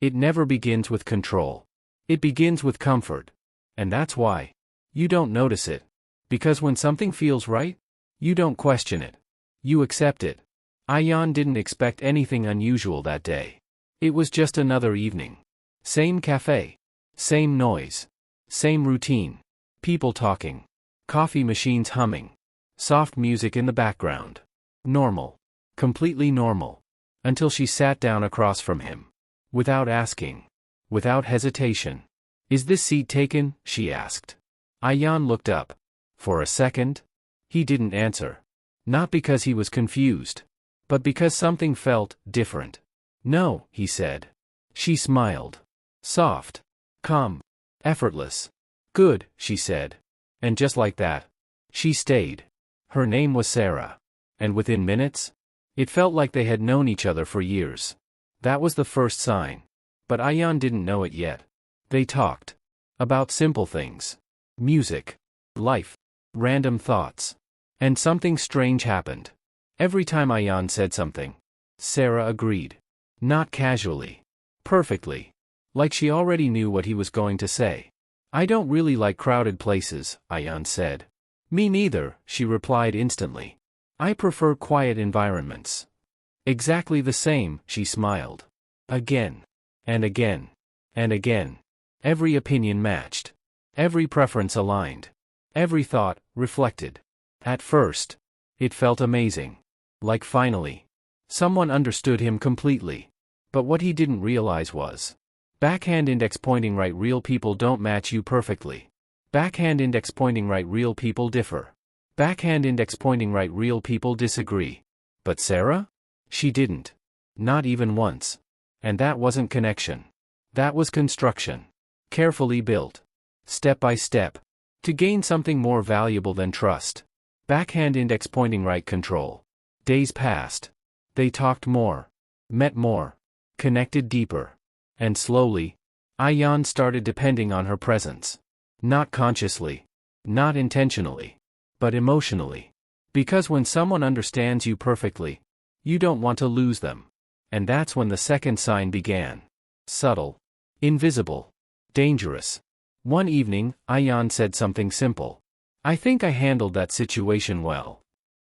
It never begins with control. It begins with comfort. And that's why you don't notice it. Because when something feels right, you don't question it. You accept it. Ayan didn't expect anything unusual that day. It was just another evening. Same cafe. Same noise. Same routine. People talking. Coffee machines humming. Soft music in the background. Normal. Completely normal. Until she sat down across from him. Without asking. Without hesitation. "Is this seat taken?" she asked. Ayan looked up. For a second, he didn't answer. Not because he was confused, but because something felt different. "No," he said. She smiled. Soft. Calm. Effortless. "Good," she said. And just like that, she stayed. Her name was Sarah. And within minutes, it felt like they had known each other for years. That was the first sign. But Ayan didn't know it yet. They talked. About simple things. Music. Life. Random thoughts. And something strange happened. Every time Ayan said something, Sarah agreed. Not casually. Perfectly. Like she already knew what he was going to say. "I don't really like crowded places," Ayan said. "Me neither," she replied instantly. "I prefer quiet environments." "Exactly the same," she smiled. Again. And again. And again. Every opinion matched. Every preference aligned. Every thought reflected. At first, it felt amazing. Like finally, someone understood him completely. But what he didn't realize was, backhand index pointing right, real people don't match you perfectly. Backhand index pointing right, real people differ. Backhand index pointing right, real people disagree. But Sarah? She didn't. Not even once. And that wasn't connection. That was construction. Carefully built. Step by step. To gain something more valuable than trust. Backhand index pointing right, control. Days passed. They talked more. Met more. Connected deeper. And slowly, Ayan started depending on her presence. Not consciously. Not intentionally. But emotionally. Because when someone understands you perfectly, you don't want to lose them. And that's when the second sign began. Subtle. Invisible. Dangerous. One evening, Ayan said something simple. "I think I handled that situation well."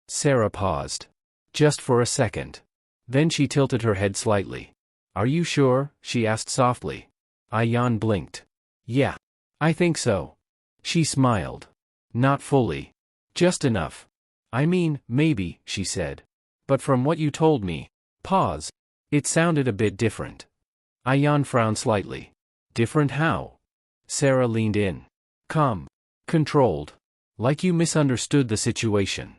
Sarah paused. Just for a second. Then she tilted her head slightly. "Are you sure?" she asked softly. Ayan blinked. "Yeah. I think so." She smiled. "Not fully. Just enough." "I mean, maybe," she said. "But from what you told me," pause, "it sounded a bit different." Ayan frowned slightly. "Different how?" Sarah leaned in. "Calm. Controlled. Like you misunderstood the situation."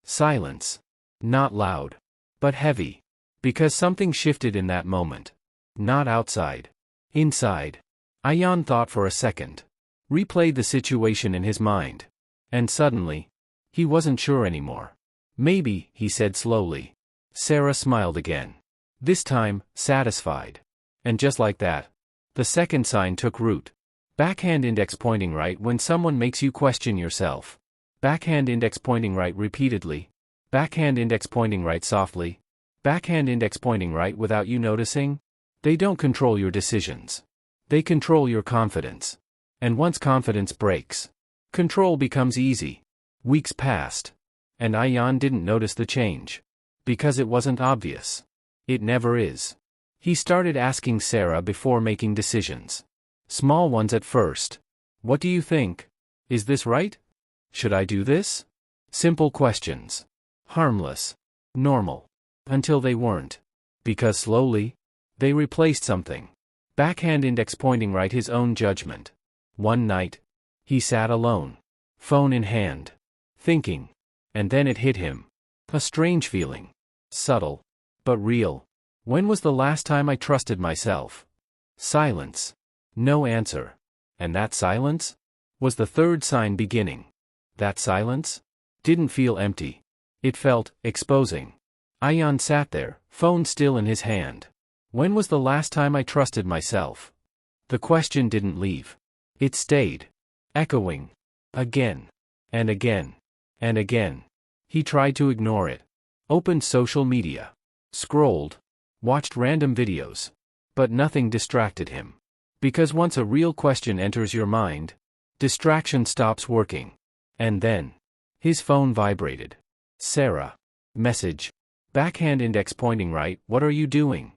Silence. Not loud. But heavy. Because something shifted in that moment. Not outside. Inside. Ayan thought for a second. Replayed the situation in his mind. And suddenly, he wasn't sure anymore. "Maybe," he said slowly. Sarah smiled again. This time, satisfied. And just like that, the second sign took root. Backhand index pointing right, when someone makes you question yourself. Backhand index pointing right repeatedly. Backhand index pointing right softly. Backhand index pointing right without you noticing. They don't control your decisions. They control your confidence. And once confidence breaks, control becomes easy. Weeks passed. And Ayan didn't notice the change. Because it wasn't obvious. It never is. He started asking Sarah before making decisions. Small ones at first. "What do you think? Is this right? Should I do this?" Simple questions. Harmless. Normal. Until they weren't. Because slowly, they replaced something. Backhand index pointing right, his own judgment. One night, he sat alone. Phone in hand. Thinking. And then it hit him. A strange feeling. Subtle. But real. When was the last time I trusted myself? Silence. No answer. And that silence? Was the third sign beginning. That silence? Didn't feel empty. It felt exposing. Ayan sat there, phone still in his hand. When was the last time I trusted myself? The question didn't leave. It stayed. Echoing. Again. And again. And again. He tried to ignore it. Opened social media. Scrolled. Watched random videos. But nothing distracted him. Because once a real question enters your mind, distraction stops working. And then, his phone vibrated. Sarah. Message. Backhand index pointing right, what are you doing?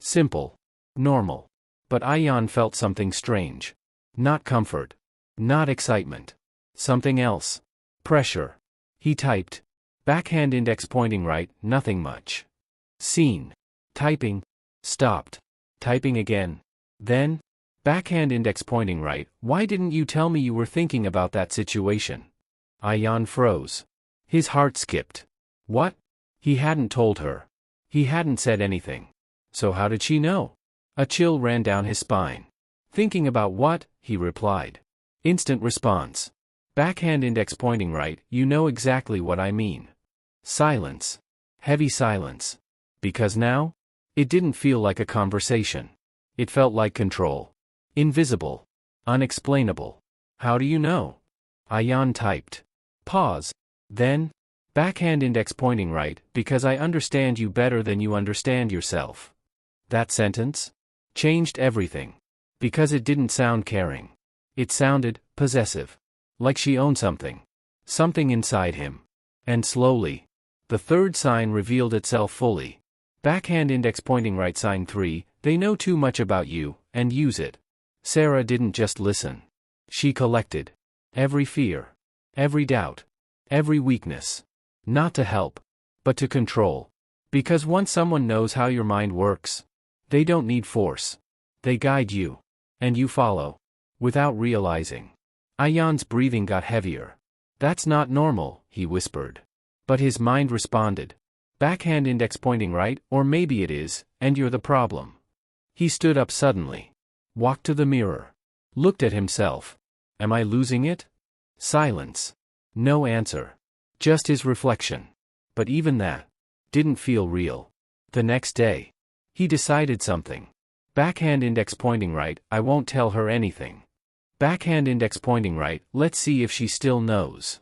Simple. Normal. But Ayan felt something strange. Not comfort. Not excitement. Something else. Pressure. He typed. Backhand index pointing right, nothing much. Seen. Typing. Stopped. Typing again. Then, backhand index pointing right, why didn't you tell me you were thinking about that situation? Ayan froze. His heart skipped. What? He hadn't told her. He hadn't said anything. So how did she know? A chill ran down his spine. Thinking about what? He replied. Instant response. Backhand index pointing right, you know exactly what I mean. Silence. Heavy silence. Because now? It didn't feel like a conversation. It felt like control. Invisible. Unexplainable. How do you know? Ayan typed. Pause. Then, backhand index pointing right, because I understand you better than you understand yourself. That sentence changed everything. Because it didn't sound caring. It sounded possessive. Like she owned something. Something inside him. And slowly, the third sign revealed itself fully. Backhand index pointing right sign 3, they know too much about you, and use it. Sarah didn't just listen. She collected. Every fear. Every doubt. Every weakness. Not to help. But to control. Because once someone knows how your mind works, they don't need force. They guide you. And you follow. Without realizing. Ayan's breathing got heavier. That's not normal, he whispered. But his mind responded. Backhand index pointing right, or maybe it is, and you're the problem. He stood up suddenly. Walked to the mirror. Looked at himself. Am I losing it? Silence. No answer. Just his reflection. But even that didn't feel real. The next day, he decided something. Backhand index pointing right, I won't tell her anything. Backhand index pointing right, let's see if she still knows.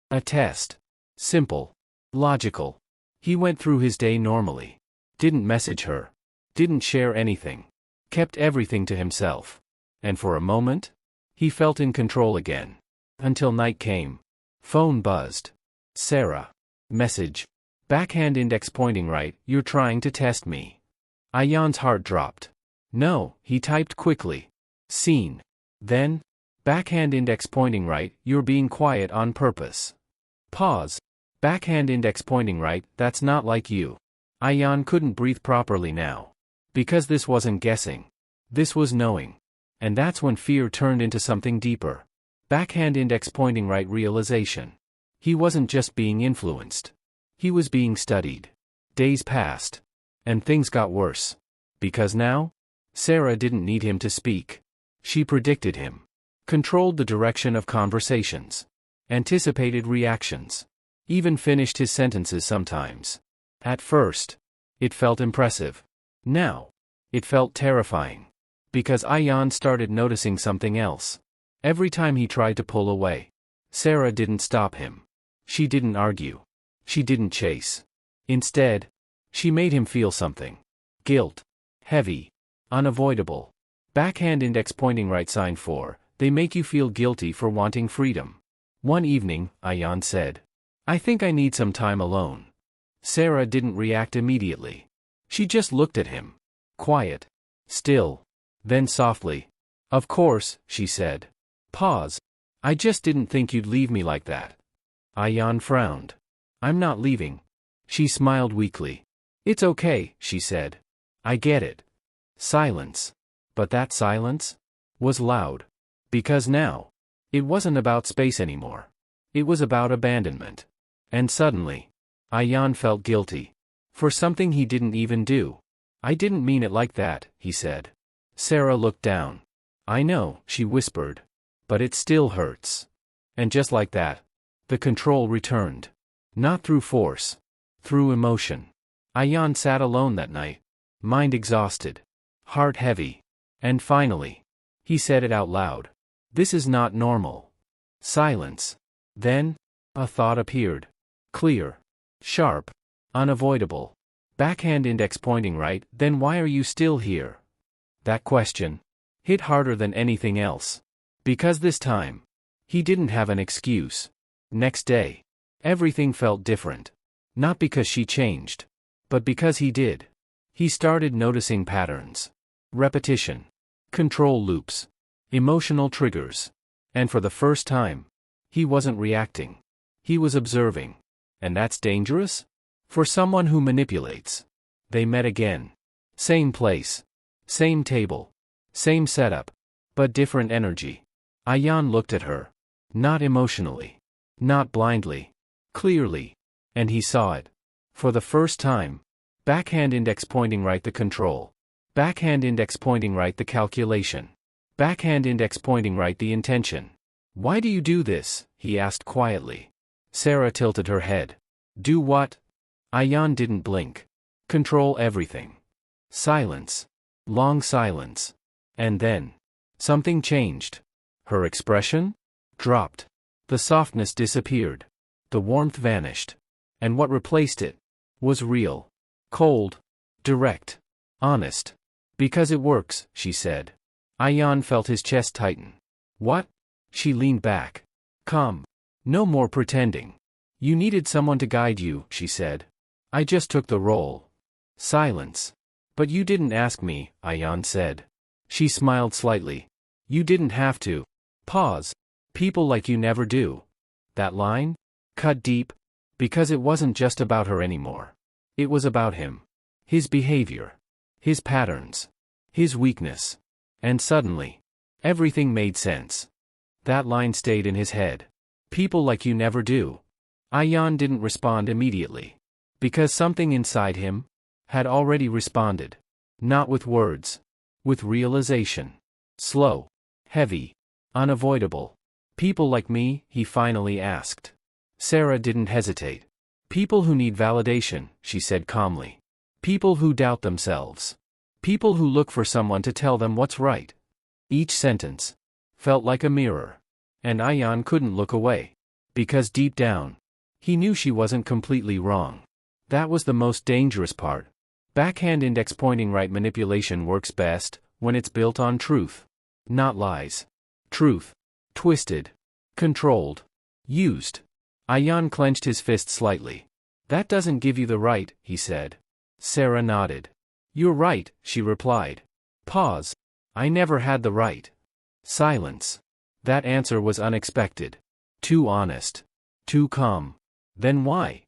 A test. Simple. Logical. He went through his day normally. Didn't message her. Didn't share anything. Kept everything to himself. And for a moment, he felt in control again. Until night came. Phone buzzed. Sarah. Message. Backhand index pointing right, you're trying to test me. Ayan's heart dropped. No, he typed quickly. Seen. Then, backhand index pointing right, you're being quiet on purpose. Pause. Backhand index pointing right, that's not like you. Ayan couldn't breathe properly now. Because this wasn't guessing. This was knowing. And that's when fear turned into something deeper. Backhand index pointing right realization. He wasn't just being influenced. He was being studied. Days passed. And things got worse. Because now, Sarah didn't need him to speak. She predicted him. Controlled the direction of conversations. Anticipated reactions. Even finished his sentences sometimes. At first, it felt impressive. Now, it felt terrifying. Because Ayan started noticing something else. Every time he tried to pull away, Sarah didn't stop him. She didn't argue. She didn't chase. Instead, she made him feel something. Guilt. Heavy. Unavoidable. Backhand index pointing right sign 4, they make you feel guilty for wanting freedom. One evening, Ayan said, I think I need some time alone. Sarah didn't react immediately. She just looked at him. Quiet. Still. Then softly. Of course, she said. Pause. I just didn't think you'd leave me like that. Ayan frowned. I'm not leaving. She smiled weakly. It's okay, she said. I get it. Silence. But that silence was loud. Because now, it wasn't about space anymore. It was about abandonment. And suddenly, Ayan felt guilty. For something he didn't even do. I didn't mean it like that, he said. Sarah looked down. I know, she whispered. But it still hurts. And just like that, the control returned. Not through force. Through emotion. Ayan sat alone that night. Mind exhausted. Heart heavy. And finally, he said it out loud. This is not normal. Silence. Then, a thought appeared. Clear. Sharp. Unavoidable. Backhand index pointing right, then why are you still here? That question hit harder than anything else. Because this time, he didn't have an excuse. Next day, everything felt different. Not because she changed, but because he did. He started noticing patterns, repetition, control loops, emotional triggers. And for the first time, he wasn't reacting. He was observing. And that's dangerous? For someone who manipulates. They met again. Same place. Same table. Same setup. But different energy. Ayan looked at her. Not emotionally. Not blindly. Clearly. And he saw it. For the first time. Backhand index pointing right the control. Backhand index pointing right the calculation. Backhand index pointing right the intention. Why do you do this? He asked quietly. Sarah tilted her head. Do what? Ayan didn't blink. Control everything. Silence. Long silence. And then, something changed. Her expression dropped. The softness disappeared. The warmth vanished. And what replaced it was real. Cold. Direct. Honest. Because it works, she said. Ayan felt his chest tighten. What? She leaned back. Calm. No more pretending. You needed someone to guide you, she said. I just took the role. Silence. But you didn't ask me, Ayan said. She smiled slightly. You didn't have to. Pause. People like you never do. That line? Cut deep. Because it wasn't just about her anymore. It was about him. His behavior. His patterns. His weakness. And suddenly, everything made sense. That line stayed in his head. People like you never do. Ayan didn't respond immediately. Because something inside him had already responded. Not with words. With realization. Slow. Heavy. Unavoidable. People like me, he finally asked. Sarah didn't hesitate. People who need validation, she said calmly. People who doubt themselves. People who look for someone to tell them what's right. Each sentence felt like a mirror. And Ayan couldn't look away. Because deep down, he knew she wasn't completely wrong. That was the most dangerous part. Backhand index pointing right manipulation works best when it's built on truth. Not lies. Truth. Twisted. Controlled. Used. Ayan clenched his fist slightly. That doesn't give you the right, he said. Sarah nodded. You're right, she replied. Pause. I never had the right. Silence. That answer was unexpected. Too honest. Too calm. Then why?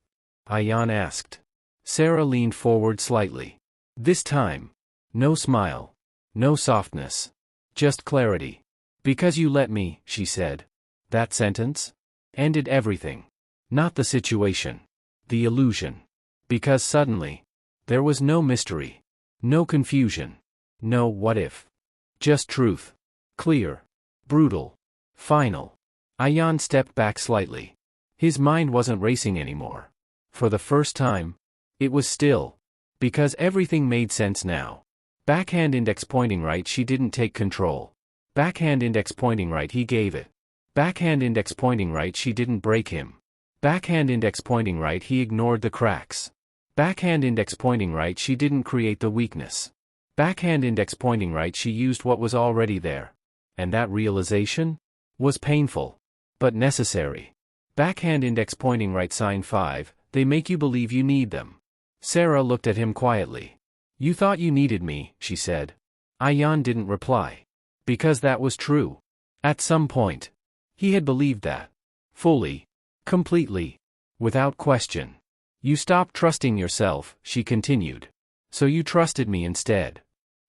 Ayan asked. Sarah leaned forward slightly. This time, no smile. No softness. Just clarity. Because you let me, she said. That sentence ended everything. Not the situation. The illusion. Because suddenly, there was no mystery. No confusion. No what if. Just truth. Clear. Brutal. Final. Ayan stepped back slightly. His mind wasn't racing anymore. For the first time, it was still. Because everything made sense now. Backhand index pointing right, she didn't take control. Backhand index pointing right, he gave it. Backhand index pointing right, she didn't break him. Backhand index pointing right, he ignored the cracks. Backhand index pointing right, she didn't create the weakness. Backhand index pointing right, she used what was already there. And that realization was painful, but necessary. Backhand index pointing right, sign 5, they make you believe you need them. Sarah looked at him quietly. You thought you needed me, she said. Ayan didn't reply. Because that was true. At some point, he had believed that. Fully. Completely. Without question. You stopped trusting yourself, she continued. So you trusted me instead.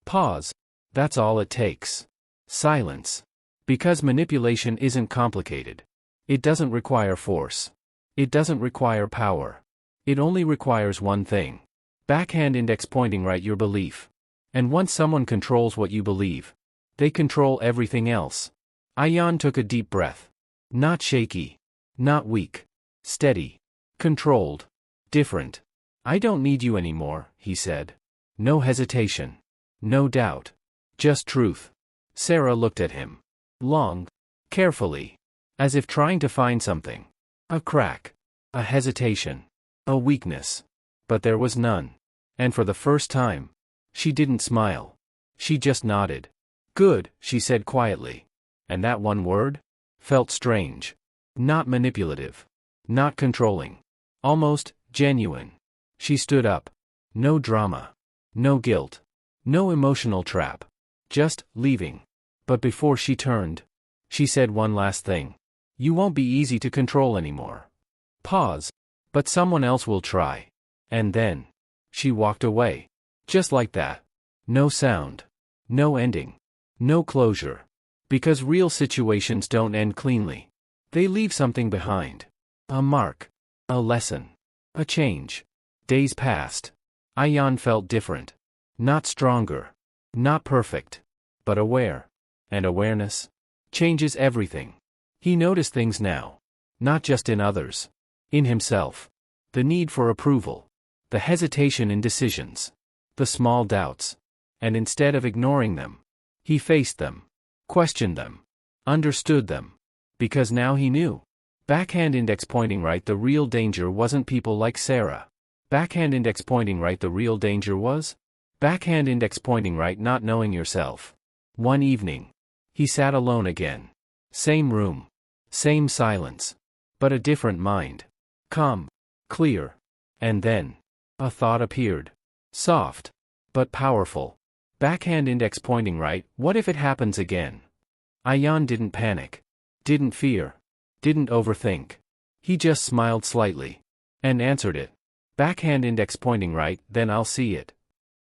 Pause. That's all it takes. Silence. Because manipulation isn't complicated. It doesn't require force. It doesn't require power. It only requires one thing. Backhand index pointing right, your belief. And once someone controls what you believe, they control everything else. Ayan took a deep breath. Not shaky. Not weak. Steady. Controlled. Different. I don't need you anymore, he said. No hesitation. No doubt. Just truth. Sarah looked at him. Long. Carefully. As if trying to find something. A crack. A hesitation. A weakness. But there was none. And for the first time, she didn't smile. She just nodded. Good, she said quietly. And that one word? Felt strange. Not manipulative. Not controlling. Almost genuine. She stood up. No drama. No guilt. No emotional trap. Just leaving. But before she turned, she said one last thing. You won't be easy to control anymore. Pause. But someone else will try. And then she walked away. Just like that. No sound. No ending. No closure. Because real situations don't end cleanly. They leave something behind. A mark. A lesson. A change. Days passed. Ayan felt different. Not stronger. Not perfect. But aware. And awareness changes everything. He noticed things now. Not just in others. In himself. The need for approval. The hesitation in decisions. The small doubts. And instead of ignoring them, he faced them. Questioned them. Understood them. Because now he knew. Backhand index pointing right, the real danger wasn't people like Sarah. Backhand index pointing right, the real danger was? Backhand index pointing right, not knowing yourself. One evening. He sat alone again. Same room. Same silence. But a different mind. Calm. Clear. And then a thought appeared. Soft. But powerful. Backhand index pointing right, what if it happens again? Ayan didn't panic. Didn't fear. Didn't overthink. He just smiled slightly. And answered it. Backhand index pointing right, then I'll see it.